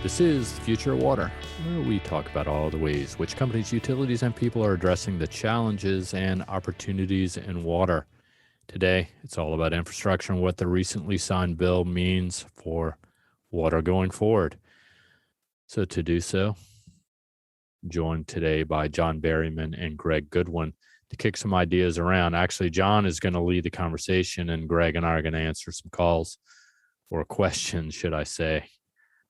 This is the Future of Water, where we talk about all the ways which companies, utilities, and people are addressing the challenges and opportunities in water. Today, it's all about infrastructure and what the recently signed bill means for water going forward. So to do so, joined today by John Berryman and Greg Goodwin to kick some ideas around. Actually, John is going to lead the conversation, and Greg and I are going to answer some calls or questions, should I say,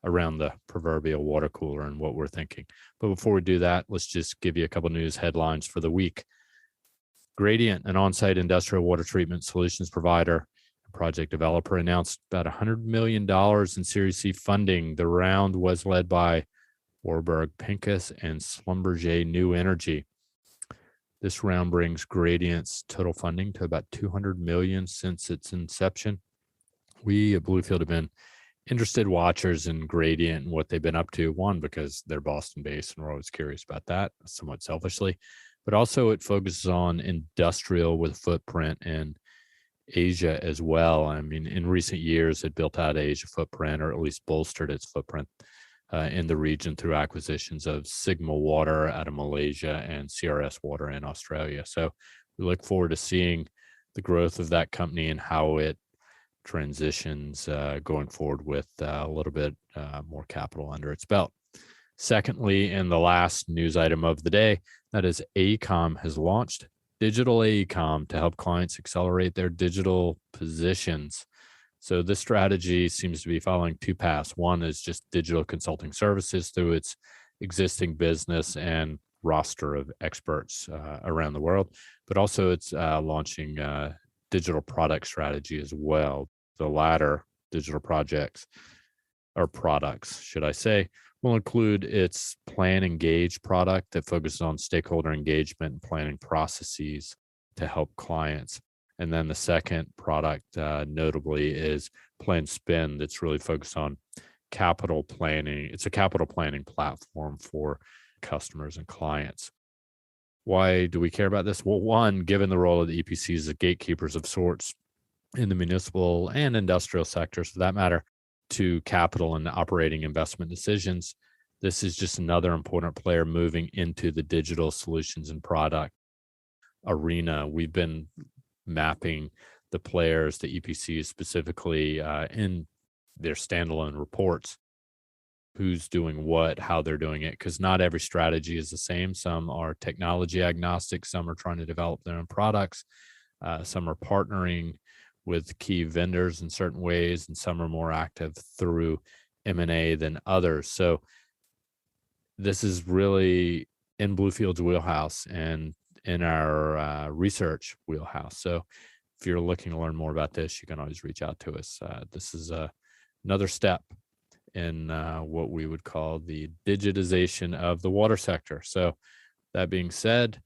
around the proverbial water cooler and what we're thinking. But before we do that, let's just give you a couple news headlines for the week. Gradient, an on-site industrial water treatment solutions provider and project developer, announced about $100 million in Series C funding. The round was led by Warburg Pincus and Schlumberger New Energy. This round brings Gradient's total funding to about $200 million since its inception. We at Bluefield have been interested watchers in Gradient and what they've been up to. One, because they're Boston-based, and we're always curious about that, somewhat selfishly. But also it focuses on industrial with footprint in Asia as well. I mean, in recent years, it built out Asia footprint, or at least bolstered its footprint in the region through acquisitions of Sigma Water out of Malaysia and CRS Water in Australia. So we look forward to seeing the growth of that company and how it transitions going forward with a little bit more capital under its belt. Secondly, and the last news item of the day, that is AECOM has launched Digital AECOM to help clients accelerate their digital positions. So this strategy seems to be following two paths. One is just digital consulting services through its existing business and roster of experts around the world, but also it's launching digital product strategy as well. The latter, digital projects or products, should I say, will include its Plan Engage product that focuses on stakeholder engagement and planning processes to help clients. And then the second product, notably, is Plan Spend, that's really focused on capital planning. It's a capital planning platform for customers and clients. Why do we care about this? Well, one, given the role of the EPCs as gatekeepers of sorts in the municipal and industrial sectors, for that matter, to capital and operating investment decisions, this is just another important player moving into the digital solutions and product arena. We've been mapping the players, the EPCs specifically, in their standalone reports, who's doing what, how they're doing it, because not every strategy is the same. Some are technology agnostic, some are trying to develop their own products, some are partnering with key vendors in certain ways, and some are more active through M&A than others. So this is really in Bluefield's wheelhouse and in our research wheelhouse. So if you're looking to learn more about this, you can always reach out to us. This is another step in what we would call the digitization of the water sector. So that being said,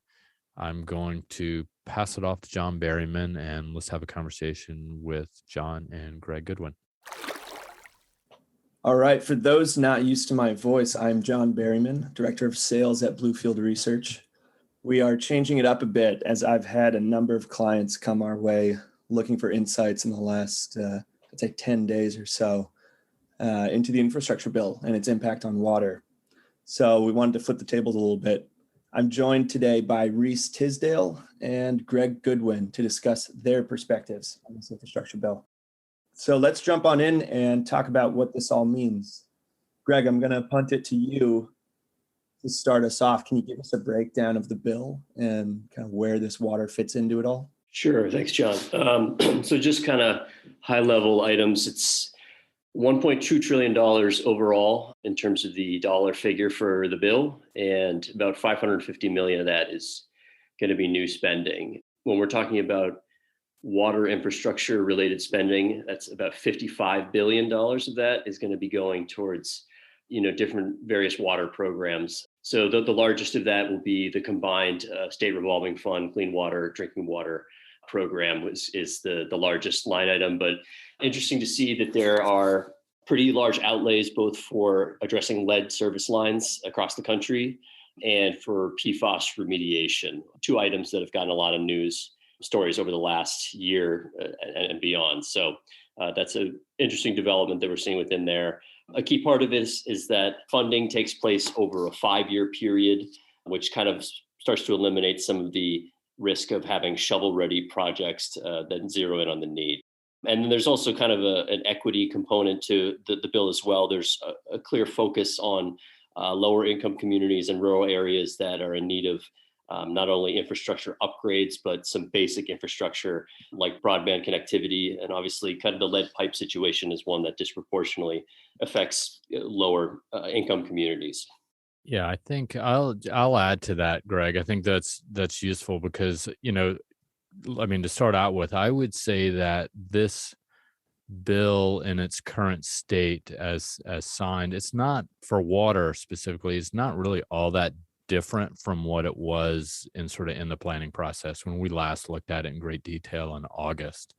I'm going to pass it off to John Berryman, and let's have a conversation with John and Greg Goodwin. All right. For those not used to my voice, I'm John Berryman, Director of Sales at Bluefield Research. We are changing it up a bit as I've had a number of clients come our way looking for insights in the last, I'd say 10 days or so into the infrastructure bill and its impact on water. So we wanted to flip the tables a little bit. I'm joined today by Reese Tisdale and Greg Goodwin to discuss their perspectives on this infrastructure bill. So let's jump on in and talk about what this all means. Greg, I'm going to punt it to you to start us off. Can you give us a breakdown of the bill and kind of where this water fits into it all? Sure. Thanks, John. So just kind of high level items. It's $1.2 trillion overall in terms of the dollar figure for the bill, and about $550 million of that is going to be new spending. When we're talking about water infrastructure related spending, that's about $55 billion of that is going to be going towards, different various water programs. So the largest of that will be the combined state revolving fund, clean water, drinking water program is the largest line item. But interesting to see that there are pretty large outlays both for addressing lead service lines across the country and for PFAS remediation, two items that have gotten a lot of news stories over the last year and beyond. So that's an interesting development that we're seeing within there. A key part of this is that funding takes place over a 5-year period, which kind of starts to eliminate some of the risk of having shovel-ready projects that zero in on the need. And then there's also kind of an equity component to the bill as well. There's a clear focus on lower income communities and rural areas that are in need of not only infrastructure upgrades, but some basic infrastructure like broadband connectivity. And obviously kind of the lead pipe situation is one that disproportionately affects lower income communities. Yeah, I think I'll add to that, Greg. I think that's useful because, I mean, to start out with, I would say that this bill in its current state as signed, it's not for water specifically, it's not really all that different from what it was in the planning process when we last looked at it in great detail in August.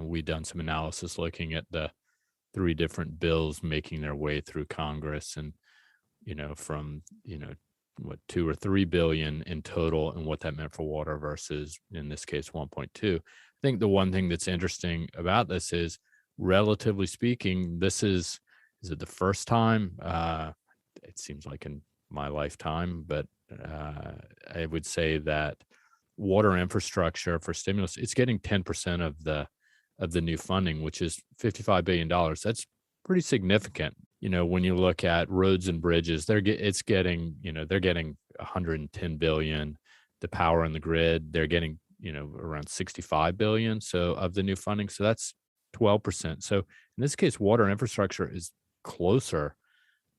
We'd done some analysis looking at the 3 different bills making their way through Congress and from what 2 or 3 billion in total and what that meant for water versus in this case 1.2. I think the one thing that's interesting about this is, relatively speaking, is it the first time, it seems like in my lifetime, but I would say that water infrastructure for stimulus, it's getting 10% of the new funding, which is $55 billion. That's pretty significant. When you look at roads and bridges, they're getting 110 billion. The power and the grid, they're getting, around 65 billion. So of the new funding, so that's 12%. So in this case, water infrastructure is closer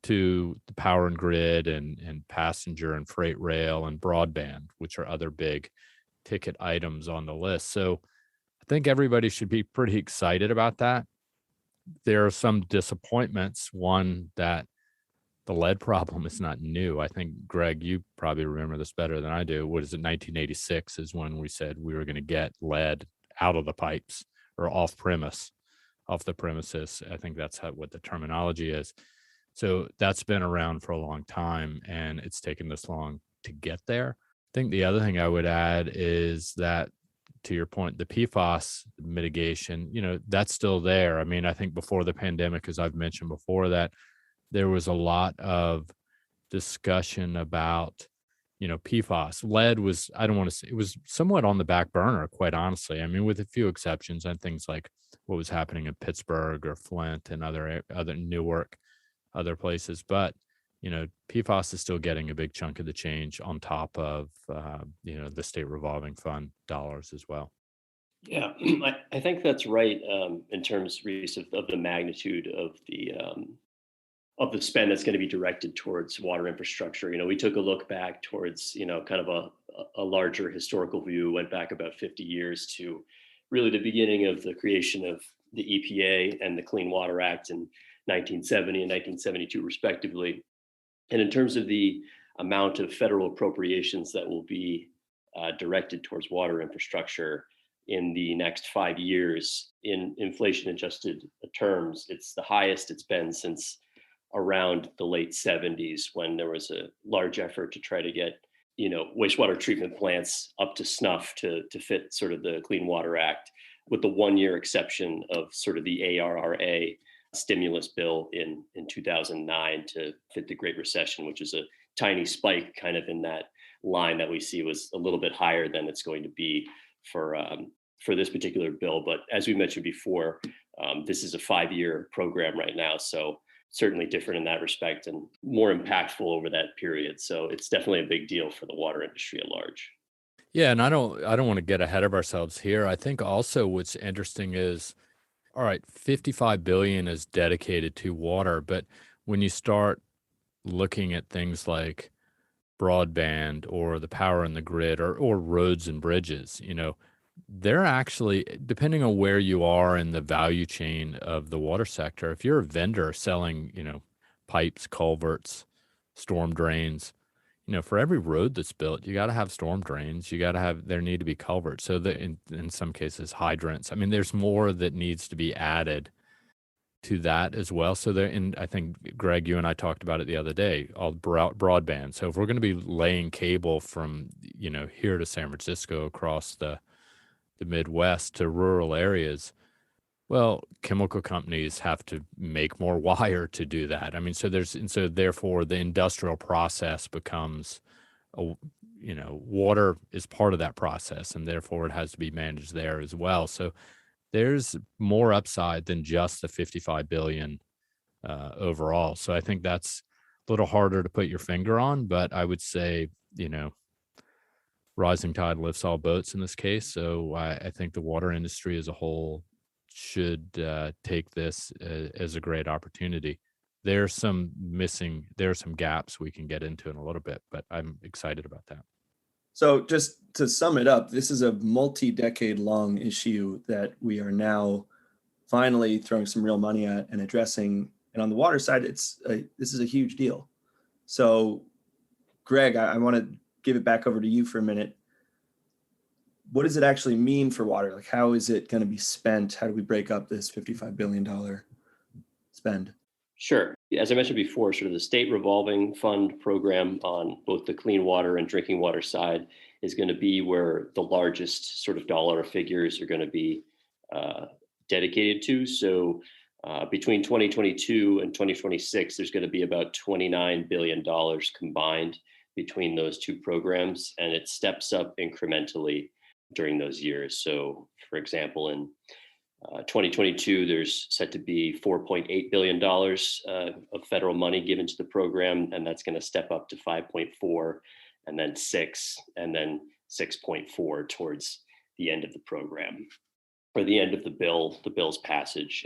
to the power and grid and passenger and freight rail and broadband, which are other big ticket items on the list. So I think everybody should be pretty excited about that. There are some disappointments. One, that the lead problem is not new. I think, Greg, you probably remember this better than I do. What is it? 1986 is when we said we were going to get lead out of the pipes or off the premises. I think that's what the terminology is. So that's been around for a long time, and it's taken this long to get there. I think the other thing I would add is that, to your point, the PFAS mitigation, that's still there. I mean, I think before the pandemic, as I've mentioned before, that there was a lot of discussion about, PFAS. Lead was, I don't want to say, it was somewhat on the back burner, quite honestly. I mean, with a few exceptions and things like what was happening in Pittsburgh or Flint and other Newark, other places. But, PFAS is still getting a big chunk of the change on top of, the state revolving fund dollars as well. Yeah, I think that's right in terms, Reese, of the magnitude of the spend that's going to be directed towards water infrastructure. We took a look back towards, kind of a larger historical view, went back about 50 years to really the beginning of the creation of the EPA and the Clean Water Act in 1970 and 1972, respectively. And in terms of the amount of federal appropriations that will be directed towards water infrastructure in the next 5 years in inflation-adjusted terms, it's the highest it's been since around the late 70s, when there was a large effort to try to get wastewater treatment plants up to snuff to fit sort of the Clean Water Act, with the 1-year exception of sort of the ARRA stimulus bill in 2009 to fit the Great Recession, which is a tiny spike kind of in that line that we see was a little bit higher than it's going to be for this particular bill. But as we mentioned before, this is a 5-year program right now, so certainly different in that respect and more impactful over that period. So it's definitely a big deal for the water industry at large. Yeah, and I don't want to get ahead of ourselves here. I think also what's interesting is, all right, 55 billion is dedicated to water, but when you start looking at things like broadband or the power and the grid or roads and bridges, they're actually, depending on where you are in the value chain of the water sector, if you're a vendor selling, pipes, culverts, storm drains, for every road that's built, you got to have storm drains. There need to be culverts. So that in some cases, hydrants. I mean, there's more that needs to be added to that as well. So and I think, Greg, you and I talked about it the other day, all broadband. So if we're going to be laying cable from, here to San Francisco across the the Midwest to rural areas, well, chemical companies have to make more wire to do that. I mean, so therefore the industrial process becomes a, water is part of that process, and therefore it has to be managed there as well. So there's more upside than just the 55 billion overall. So I think that's a little harder to put your finger on, but I would say, rising tide lifts all boats in this case. So I think the water industry as a whole should take this as a great opportunity. There are some gaps we can get into in a little bit, but I'm excited about that. So just to sum it up, this is a multi-decade long issue that we are now finally throwing some real money at and addressing. And on the water side, this is a huge deal. So Greg, I want to give it back over to you for a minute. What does it actually mean for water? Like, how is it going to be spent? How do we break up this $55 billion spend? Sure. As I mentioned before, sort of the state revolving fund program on both the clean water and drinking water side is going to be where the largest sort of dollar figures are going to be dedicated to. So between 2022 and 2026, there's going to be about $29 billion combined between those two programs, and it steps up incrementally during those years. So, for example, in 2022, there's set to be $4.8 billion of federal money given to the program, and that's going to step up to 5.4, and then 6, and then 6.4 towards the end of the program, or the end of the bill's passage,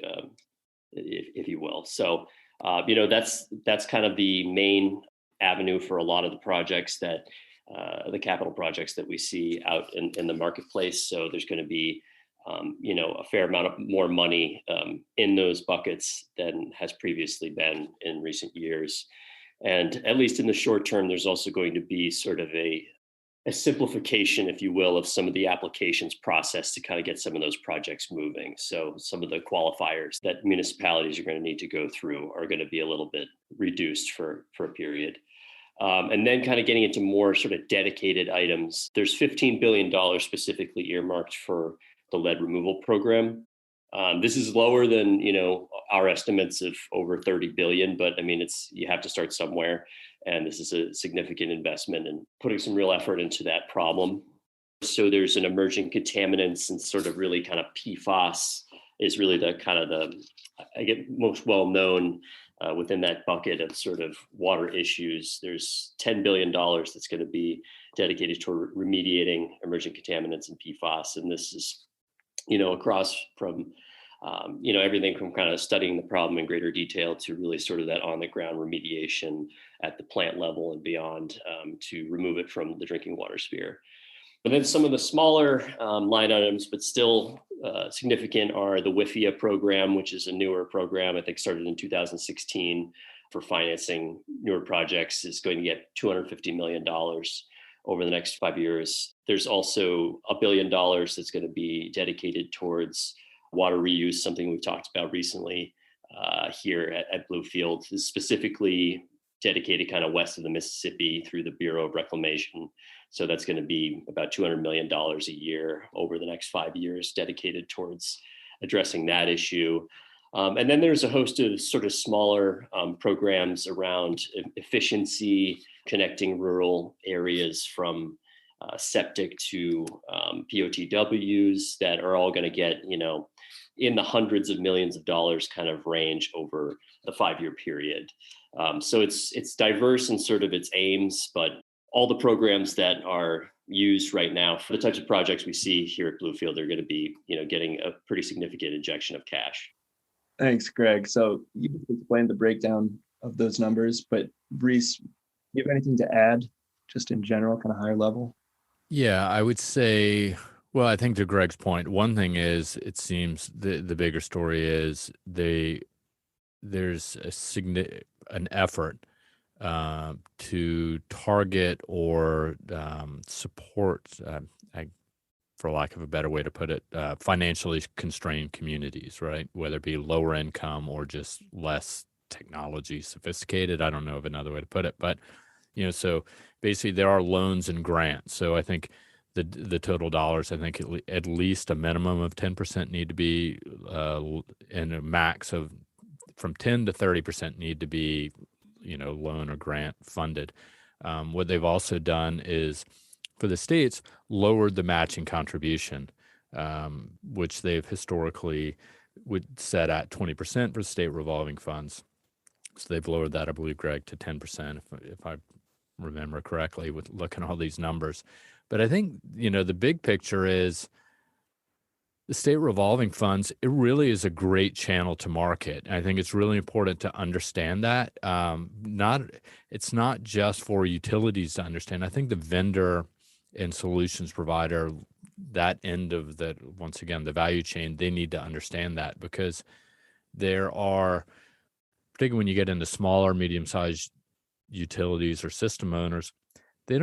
if you will. So, that's kind of the main avenue for a lot of the projects that the capital projects that we see out in the marketplace. So there's going to be a fair amount of more money in those buckets than has previously been in recent years. And at least in the short term, there's also going to be sort of a simplification, if you will, of some of the applications process to kind of get some of those projects moving. So some of the qualifiers that municipalities are going to need to go through are going to be a little bit reduced for a period. And then kind of getting into more sort of dedicated items, there's $15 billion specifically earmarked for the lead removal program. This is lower than, our estimates of over 30 billion, but I mean, you have to start somewhere. And this is a significant investment in putting some real effort into that problem. So there's an emerging contaminants, and sort of really kind of PFAS is really the most well-known within that bucket of sort of water issues. There's $10 billion that's going to be dedicated toward remediating emerging contaminants and PFAS. And this is, across from, everything from kind of studying the problem in greater detail to really sort of that on the ground remediation at the plant level and beyond, to remove it from the drinking water sphere. And then some of the smaller line items, but still significant, are the WIFIA program, which is a newer program, I think started in 2016 for financing newer projects, is going to get $250 million over the next 5 years. There's also $1 billion that's going to be dedicated towards water reuse, something we've talked about recently here at Bluefield, is specifically dedicated kind of west of the Mississippi through the Bureau of Reclamation. So that's going to be about $200 million a year over the next 5 years dedicated towards addressing that issue. And then there's a host of sort of smaller programs around efficiency, connecting rural areas from septic to POTWs that are all going to get, in the hundreds of millions of dollars kind of range over the 5-year period. So it's diverse in sort of its aims, but all the programs that are used right now for the types of projects we see here at Bluefield are going to be, getting a pretty significant injection of cash. Thanks, Greg. So you explained the breakdown of those numbers, but Reese, you have anything to add just in general, kind of higher level? Yeah, I would say, well, I think to Greg's point, one thing is, it seems the bigger story is there's an effort to target or support, for lack of a better way to put it, financially constrained communities, right? Whether it be lower income or just less technology sophisticated. I don't know of another way to put it, but so basically there are loans and grants. So I think the total dollars. I think at least a minimum of 10% need to be, and a max of from 10 to 30% need to be, loan or grant funded. What they've also done is, for the states, lowered the matching contribution, which they've historically would set at 20% for state revolving funds. So they've lowered that, I believe, Greg, to 10%, if I remember correctly, with looking at all these numbers. But I think, the big picture is the state revolving funds, it really is a great channel to market. I think it's really important to understand that. It's not just for utilities to understand. I think the vendor and solutions provider, that end of once again, the value chain, they need to understand that, because there are, particularly when you get into smaller, medium-sized utilities or system owners, they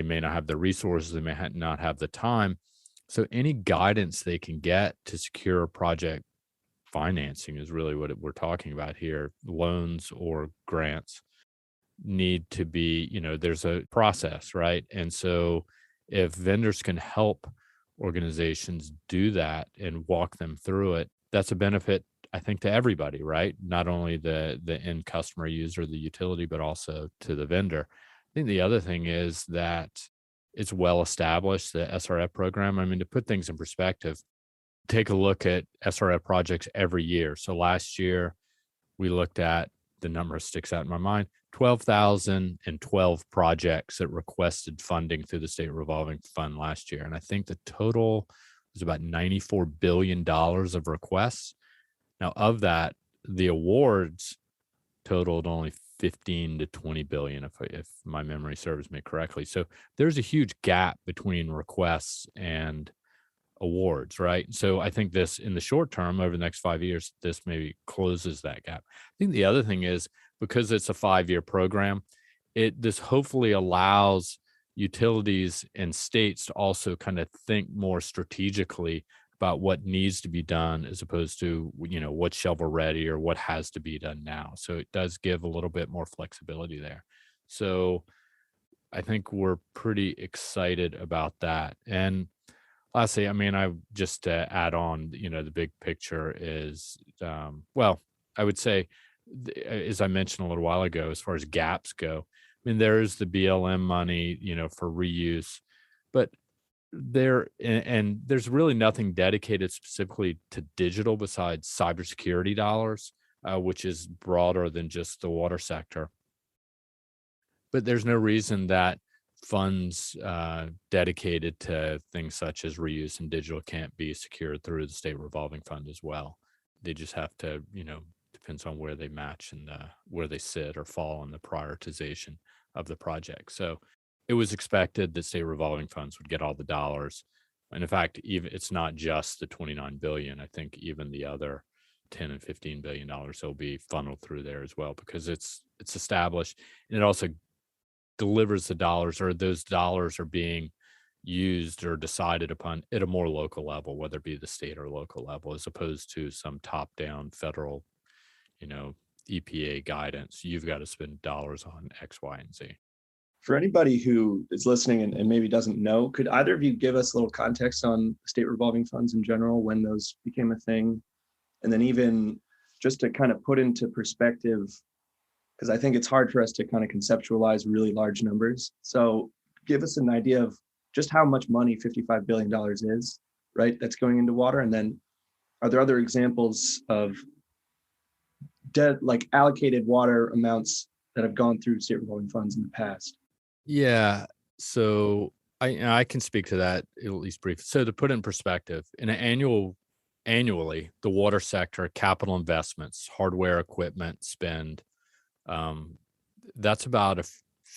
may not have the resources, they may not have the time. So any guidance they can get to secure project financing is really what we're talking about here. Loans or grants need to be, there's a process, right? And so if vendors can help organizations do that and walk them through it, that's a benefit, I think, to everybody, right? Not only the end customer user, the utility, but also to the vendor. I think the other thing is that it's well established, the SRF program. I mean, to put things in perspective, take a look at SRF projects every year. So last year, we looked at, the number sticks out in my mind, 12,012 projects that requested funding through the state revolving fund last year. And I think the total was about $94 billion of requests. Now, of that, the awards totaled only 15 to 20 billion, if my memory serves me correctly. So there's a huge gap between requests and awards, right? So I think this, in the short term, over the next 5 years, this maybe closes that gap. I think the other thing is, because it's a 5-year program, this hopefully allows utilities and states to also kind of think more strategically about what needs to be done, as opposed to, what's shovel ready or what has to be done now. So it does give a little bit more flexibility there. So I think we're pretty excited about that. And lastly, I mean, I just to add on, the big picture is, I would say, as I mentioned a little while ago, as far as gaps go, I mean, there is the BLM money, for reuse, but there's really nothing dedicated specifically to digital besides cybersecurity dollars, which is broader than just the water sector. But there's no reason that funds dedicated to things such as reuse and digital can't be secured through the state revolving fund as well. They just have to, depends on where they match and where they sit or fall in the prioritization of the project. So it was expected that state revolving funds would get all the dollars. And in fact, even it's not just the 29 billion. I think even the other 10 and 15 billion dollars will be funneled through there as well, because it's established, and it also delivers the dollars, or those dollars are being used or decided upon at a more local level, whether it be the state or local level, as opposed to some top-down federal, EPA guidance. You've got to spend dollars on X, Y, and Z. For anybody who is listening and maybe doesn't know, could either of you give us a little context on state revolving funds in general, when those became a thing? And then even just to kind of put into perspective, because I think it's hard for us to kind of conceptualize really large numbers. So give us an idea of just how much money $55 billion is, right? That's going into water. And then are there other examples of allocated water amounts that have gone through state revolving funds in the past? Yeah. So I can speak to that at least briefly. So to put it in perspective, annually, the water sector capital investments, hardware, equipment spend, that's about a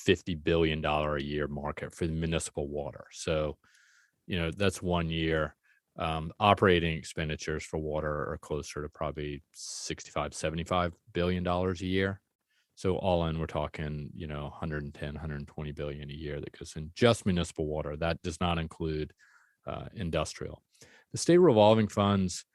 $50 billion a year market for the municipal water. So, that's 1 year. Operating expenditures for water are closer to probably $65-75 billion a year. So all in, we're talking, 110, 120 billion a year that goes in just municipal water. That does not include industrial. The state revolving funds,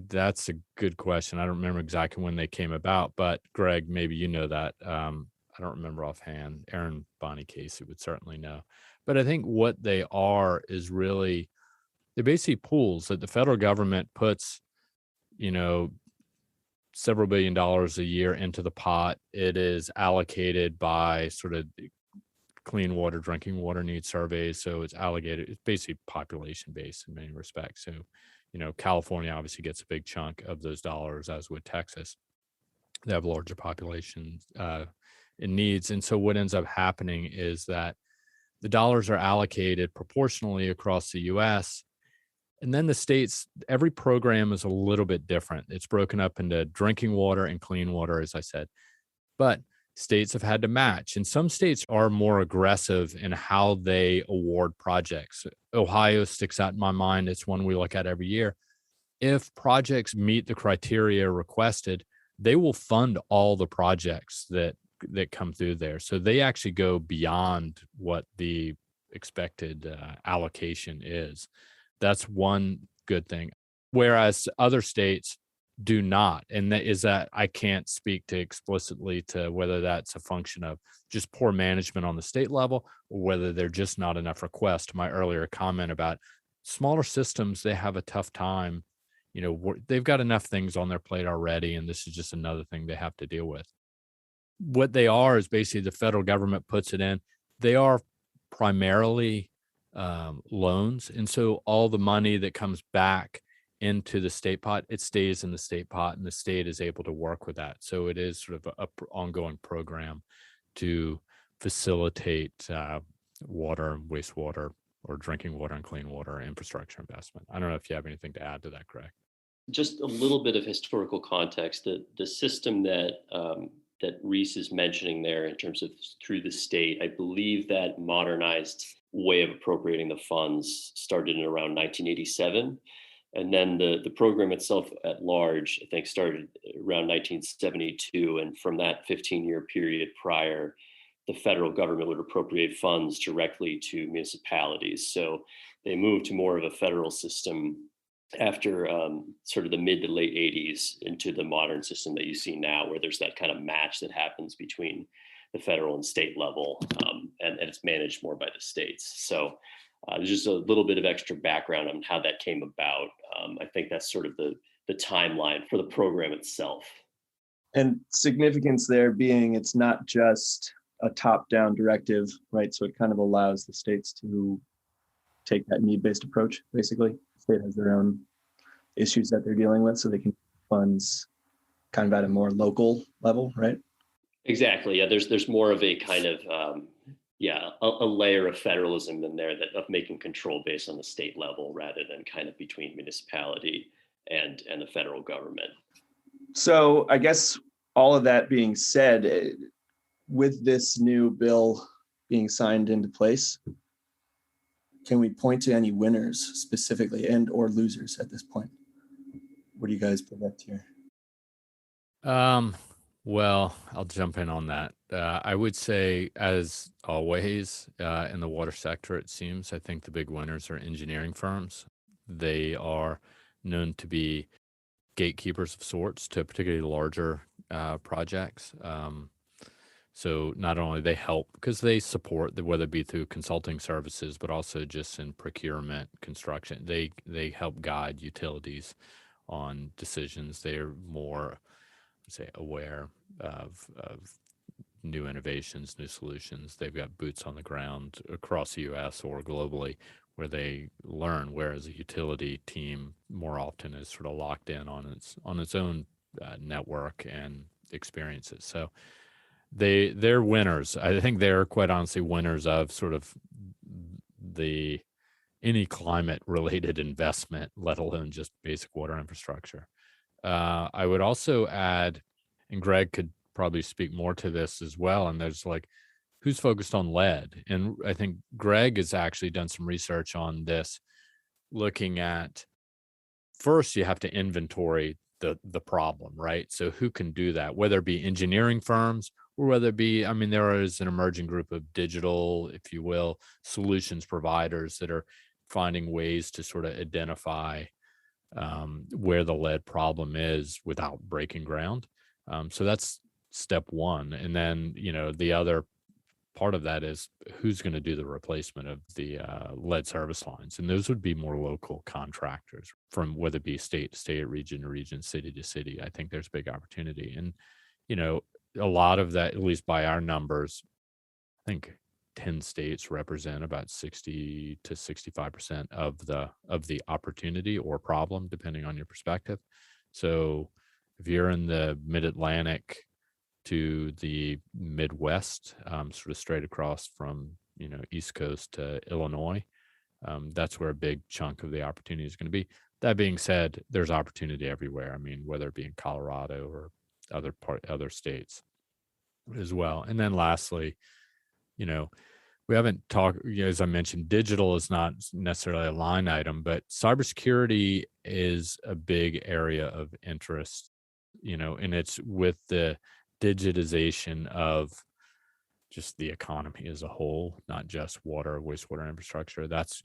that's a good question. I don't remember exactly when they came about, but Greg, maybe you know that. I don't remember offhand. Aaron Bonnie Casey would certainly know. But I think what they are is really, they're basically pools that the federal government puts, you know, several $billions a year into the pot. It is allocated by sort of clean water, drinking water needs surveys. So it's allocated, it's basically population based in many respects. So, California obviously gets a big chunk of those dollars, as would Texas. They have larger populations in needs. And so what ends up happening is that the dollars are allocated proportionally across the US. And then the states, every program is a little bit different. It's broken up into drinking water and clean water, as I said. But states have had to match. And some states are more aggressive in how they award projects. Ohio sticks out in my mind. It's one we look at every year. If projects meet the criteria requested, they will fund all the projects that come through there. So they actually go beyond what the expected allocation is. That's one good thing. Whereas other states do not. And that is that I can't speak to explicitly to whether that's a function of just poor management on the state level or whether they're just not enough requests. My earlier comment about smaller systems, they have a tough time. They've got enough things on their plate already, and this is just another thing they have to deal with. What they are is basically the federal government puts it in. They are primarily loans. And so all the money that comes back into the state pot, it stays in the state pot, and the state is able to work with that. So it is sort of a ongoing program to facilitate water and wastewater or drinking water and clean water infrastructure investment. I don't know if you have anything to add to that, Greg. Just a little bit of historical context. The system that Reese is mentioning there in terms of through the state, I believe that modernized way of appropriating the funds started in around 1987. And then the program itself at large, I think, started around 1972. And from that 15-year period prior, the federal government would appropriate funds directly to municipalities. So they moved to more of a federal system after sort of the mid to late 80s into the modern system that you see now, where there's that kind of match that happens between the federal and state level, and it's managed more by the states. So there's just a little bit of extra background on how that came about. I think that's sort of the timeline for the program itself. And significance there being it's not just a top-down directive, right? So it kind of allows the states to take that need-based approach, basically. The state has their own issues that they're dealing with, so they can funds kind of at a more local level, right? Exactly. Yeah, there's more of a kind of a layer of federalism in there of making control based on the state level rather than kind of between municipality and the federal government. So I guess all of that being said, with this new bill being signed into place, can we point to any winners specifically and or losers at this point? What do you guys predict here? Well, I'll jump in on that. I would say, as always, in the water sector, it seems, I think the big winners are engineering firms. They are known to be gatekeepers of sorts to particularly larger projects. So not only they help because they support, whether it be through consulting services, but also just in procurement, construction, they help guide utilities on decisions. They're more, say, aware of new innovations, new solutions. They've got boots on the ground across the U.S. or globally where they learn, whereas a utility team more often is sort of locked in on its own network and experiences. So they're winners. I think they're quite honestly winners of sort of any climate related investment, let alone just basic water infrastructure. I would also add, and Greg could probably speak more to this as well, and there's like, who's focused on lead? And I think Greg has actually done some research on this, looking at, first you have to inventory the problem, right? So who can do that, whether it be engineering firms or whether it be, there is an emerging group of digital, if you will, solutions providers that are finding ways to sort of identify where the lead problem is without breaking ground. So that's step one. And then, the other part of that is who's going to do the replacement of the lead service lines. And those would be more local contractors from whether it be state to state, region to region, city to city. I think there's big opportunity. And, a lot of that, at least by our numbers, I think 10 states represent about 60 to 65% of the opportunity or problem, depending on your perspective. So if you're in the mid-Atlantic to the Midwest, sort of straight across from, East Coast to Illinois, that's where a big chunk of the opportunity is going to be. That being said, there's opportunity everywhere. I mean, whether it be in Colorado or other states as well. And then lastly, we haven't talked, as I mentioned, digital is not necessarily a line item, but cybersecurity is a big area of interest, and it's with the digitization of just the economy as a whole, not just water, wastewater infrastructure. That's,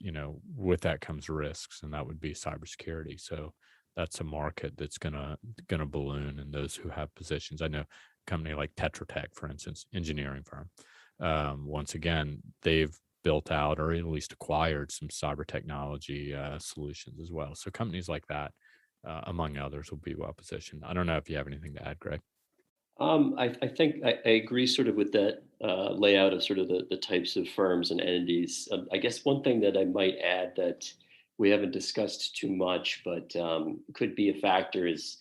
with that comes risks, and that would be cybersecurity. So that's a market that's gonna balloon, and those who have positions. I know a company like Tetra Tech, for instance, engineering firm. Once again, they've built out or at least acquired some cyber technology solutions as well. So companies like that, among others, will be well positioned. I don't know if you have anything to add, Greg. I think I agree sort of with that layout of sort of the types of firms and entities. I guess one thing that I might add that we haven't discussed too much, but could be a factor is,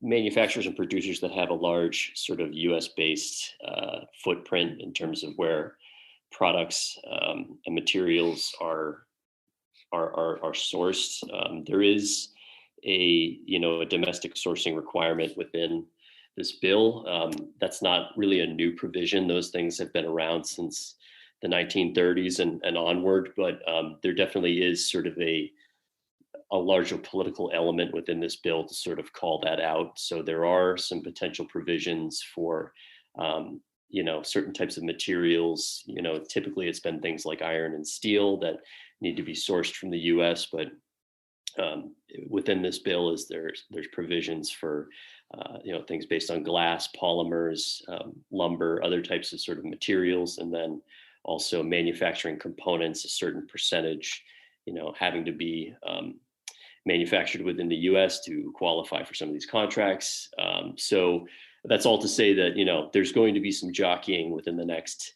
manufacturers and producers that have a large sort of U.S. based footprint in terms of where products and materials are sourced. There is a domestic sourcing requirement within this bill. That's not really a new provision. Those things have been around since the 1930s and onward, but there definitely is sort of a larger political element within this bill to sort of call that out. So there are some potential provisions for, certain types of materials. Typically it's been things like iron and steel that need to be sourced from the U.S., but within this bill there's provisions for, things based on glass, polymers, lumber, other types of sort of materials, and then also manufacturing components, a certain percentage, having to be manufactured within the U.S. to qualify for some of these contracts. So that's all to say that, there's going to be some jockeying within the next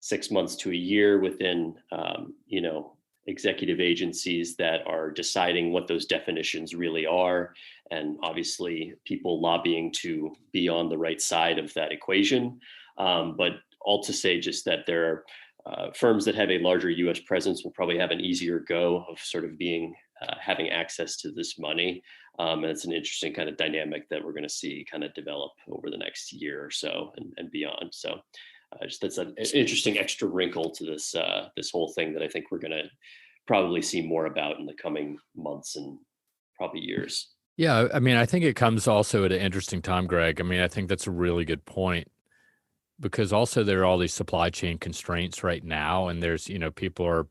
6 months to a year within, executive agencies that are deciding what those definitions really are. And obviously people lobbying to be on the right side of that equation. But all to say just that there are firms that have a larger U.S. presence will probably have an easier go of sort of having access to this money. And it's an interesting kind of dynamic that we're going to see kind of develop over the next year or so and beyond. So just that's an interesting extra wrinkle to this whole thing that I think we're going to probably see more about in the coming months and probably years. Yeah, I mean, I think it comes also at an interesting time, Greg. I mean, I think that's a really good point, because also there are all these supply chain constraints right now, and there's, people are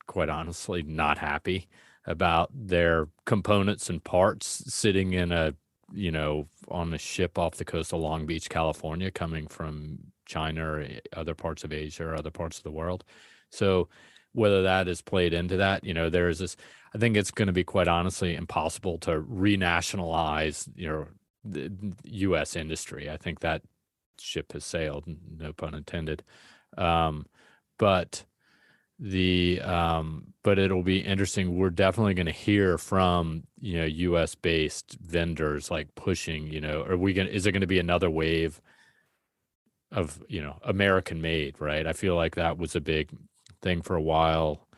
quite honestly not happy about their components and parts sitting in on a ship off the coast of Long Beach, California, coming from China or other parts of Asia or other parts of the world. So whether that is played into that, there's this, I think it's going to be quite honestly impossible to renationalize, the U.S. industry. I think that ship has sailed, no pun intended. But it'll be interesting. We're definitely going to hear from, U.S. based vendors like pushing, is it going to be another wave of, American made, right? I feel like that was a big thing for a while.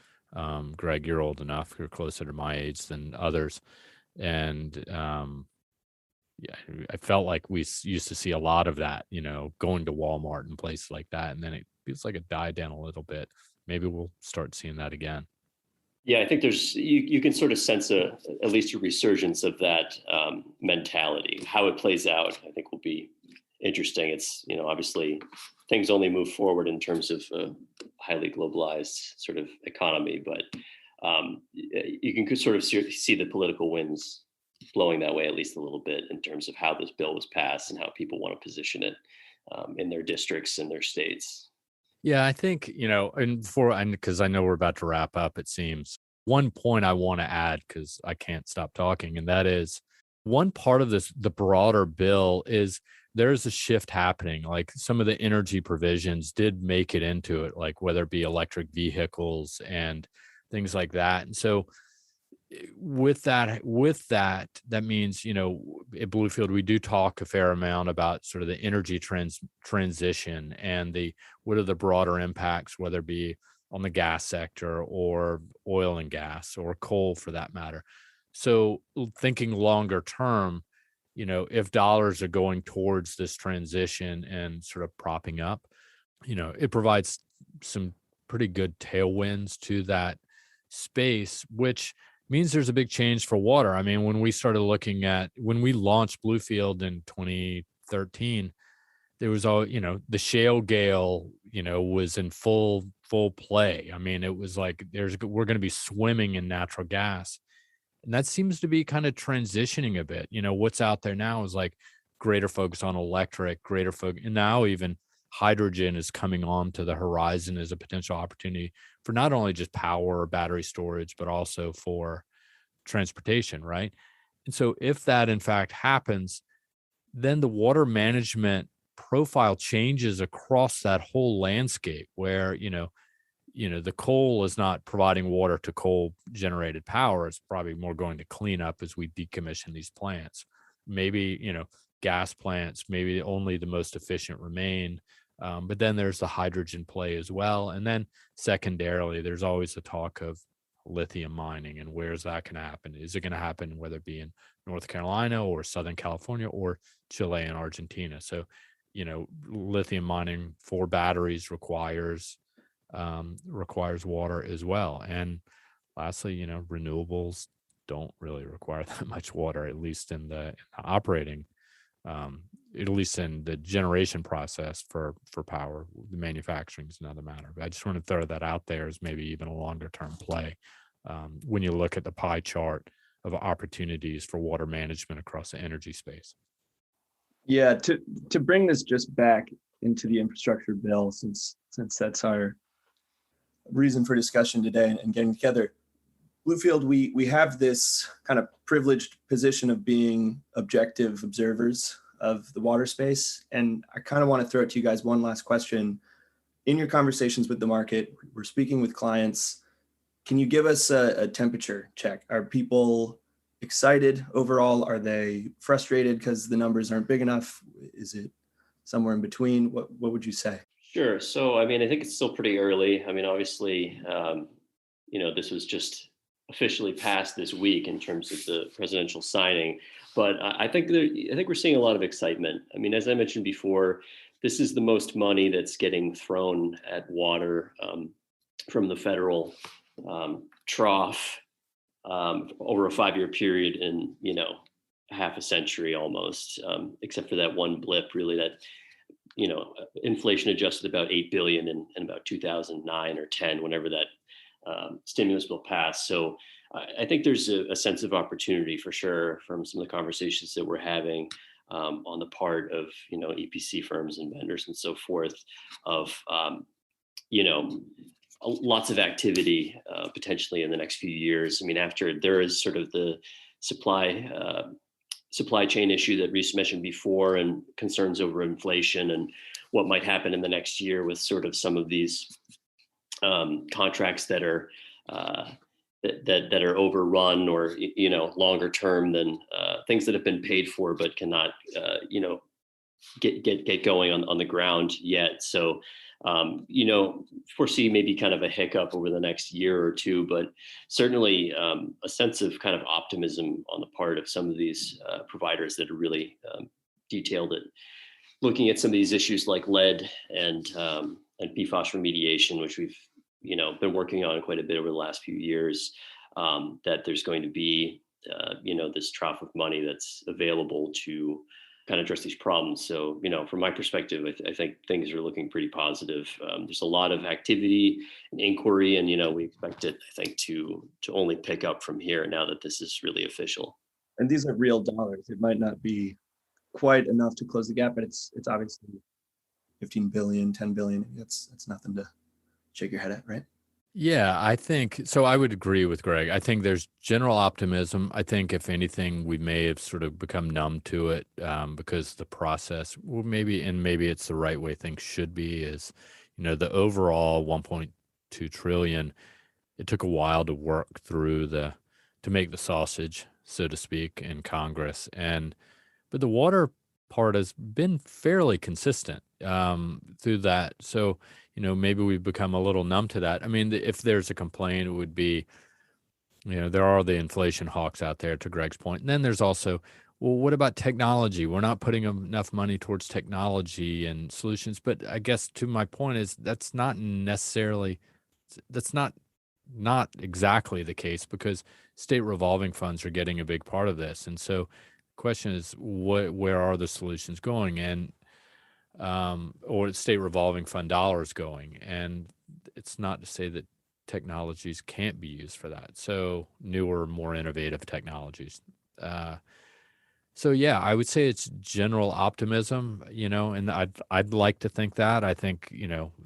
Greg, you're old enough, you're closer to my age than others. And, yeah, I felt like we used to see a lot of that, going to Walmart and places like that. And then it feels like it died down a little bit. Maybe we'll start seeing that again. Yeah, I think there's you can sort of sense at least a resurgence of that mentality. How it plays out, I think, will be interesting. It's obviously things only move forward in terms of a highly globalized sort of economy, but you can sort of see the political winds blowing that way at least a little bit in terms of how this bill was passed and how people want to position it in their districts and their states. Yeah, I think, and because I know we're about to wrap up, it seems. One point I want to add, because I can't stop talking, and that is one part of the broader bill is there's a shift happening. Like some of the energy provisions did make it into it, like whether it be electric vehicles and things like that. And so that means, at Bluefield we do talk a fair amount about sort of the energy transition and what are the broader impacts, whether it be on the gas sector or oil and gas or coal for that matter. So thinking longer term, if dollars are going towards this transition and sort of propping up, it provides some pretty good tailwinds to that space, which means there's a big change for water. I mean, when we launched Bluefield in 2013, there was the shale gale, was in full play. I mean, it was like we're going to be swimming in natural gas. And that seems to be kind of transitioning a bit. What's out there now is like greater focus on electric, greater focus, and now even hydrogen is coming on to the horizon as a potential opportunity for not only just power or battery storage, but also for transportation, right? And so if that in fact happens, then the water management profile changes across that whole landscape where, the coal is not providing water to coal generated power. It's probably more going to clean up as we decommission these plants. Maybe, gas plants, maybe only the most efficient remain. But then there's the hydrogen play as well. And then secondarily, there's always the talk of lithium mining and where's that going to happen? Is it going to happen whether it be in North Carolina or Southern California or Chile and Argentina? So, lithium mining for batteries requires water as well. And lastly, renewables don't really require that much water, at least in the operating, at least in the generation process for power. The manufacturing is another matter. But I just want to throw that out there as maybe even a longer term play when you look at the pie chart of opportunities for water management across the energy space. Yeah, to bring this just back into the infrastructure bill, since that's our reason for discussion today and getting together. Bluefield, we have this kind of privileged position of being objective observers of the water space. And I kind of want to throw it to you guys one last question. In your conversations with the market, we're speaking with clients. Can you give us a temperature check? Are people excited overall? Are they frustrated because the numbers aren't big enough? Is it somewhere in between? What would you say? Sure. So, I mean, I think it's still pretty early. I mean, obviously, this was just officially passed this week in terms of the presidential signing, but I think we're seeing a lot of excitement. I mean, as I mentioned before, this is the most money that's getting thrown at water from the federal trough over a 5-year period in half a century almost, except for that one blip, really, that inflation adjusted about 8 billion in about 2009 or 10, whenever that stimulus bill passed. So I think there's a sense of opportunity for sure from some of the conversations that we're having on the part of EPC firms and vendors and so forth of lots of activity potentially in the next few years. I mean, after there is sort of the supply chain issue that Reese mentioned before, and concerns over inflation and what might happen in the next year with sort of some of these contracts that are that are overrun or longer term than things that have been paid for but cannot get going on the ground yet. So foresee maybe kind of a hiccup over the next year or two, but certainly a sense of kind of optimism on the part of some of these providers that are really detailed at looking at some of these issues like lead and PFAS remediation, which we've been working on quite a bit over the last few years. That there's going to be this trough of money that's available to kind of address these problems. So, from my perspective, I think things are looking pretty positive. There's a lot of activity and inquiry, and we expect it, I think, to only pick up from here now that this is really official. And these are real dollars. It might not be quite enough to close the gap, but it's obviously 15 billion, 10 billion. That's nothing to shake your head at, right? Yeah, I think so. I would agree with Greg. I think there's general optimism. I think if anything, we may have sort of become numb to it because the process, well, maybe it's the right way things should be. Is the overall 1.2 trillion. It took a while to work through to make the sausage, so to speak, in Congress, but the water part has been fairly consistent through that. So, maybe we've become a little numb to that. I mean, if there's a complaint, it would be, there are the inflation hawks out there, to Greg's point. And then there's also, well, what about technology? We're not putting enough money towards technology and solutions. But I guess to my point is that's not not exactly the case because state revolving funds are getting a big part of this. And so the question is, where are the solutions going? And or state revolving fund dollars going? And it's not to say that technologies can't be used for that. So newer, more innovative technologies. So yeah, I would say it's general optimism, and I'd like to think that. I think,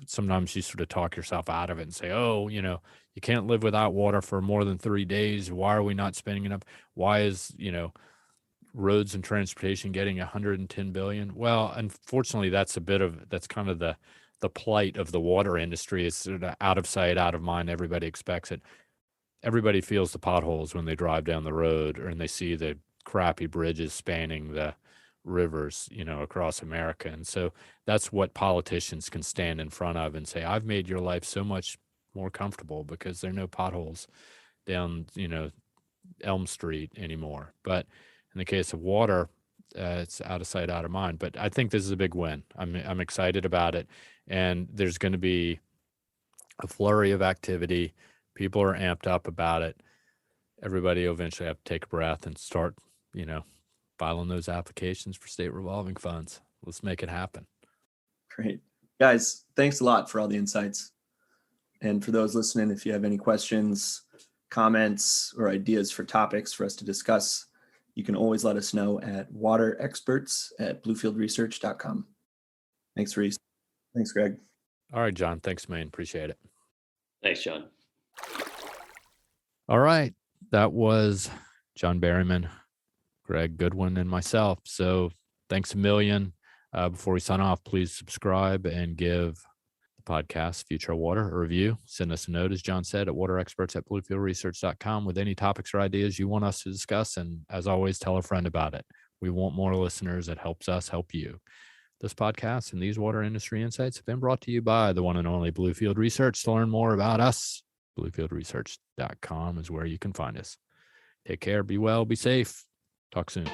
sometimes you sort of talk yourself out of it and say, oh, you can't live without water for more than 3 days. Why are we not spending enough? Why is, roads and transportation getting 110 billion? Well, unfortunately, that's kind of the plight of the water industry. It's sort of out of sight, out of mind. Everybody expects it. Everybody feels the potholes when they drive down the road and they see the crappy bridges spanning the rivers, across America. And so that's what politicians can stand in front of and say, I've made your life so much more comfortable because there are no potholes down, Elm Street anymore. But in the case of water, it's out of sight, out of mind. But I think this is a big win. I'm excited about it. And there's going to be a flurry of activity. People are amped up about it. Everybody will eventually have to take a breath and start, filing those applications for state revolving funds. Let's make it happen. Great. Guys, thanks a lot for all the insights. And for those listening, if you have any questions, comments, or ideas for topics for us to discuss, you can always let us know at waterexperts@bluefieldresearch.com. Thanks, Reese. Thanks, Greg. All right, John. Thanks, man. Appreciate it. Thanks, John. All right. That was John Berryman, Greg Goodwin, and myself. So thanks a million. Before we sign off, please subscribe and give the podcast Future of Water a review. Send us a note, as John said, at waterexperts@bluefieldresearch.com with any topics or ideas you want us to discuss. And as always, tell a friend about it. We want more listeners. It helps us help you. This podcast and these water industry insights have been brought to you by the one and only Bluefield Research. To learn more about us, bluefieldresearch.com is where you can find us. Take care, be well, be safe. Talk soon.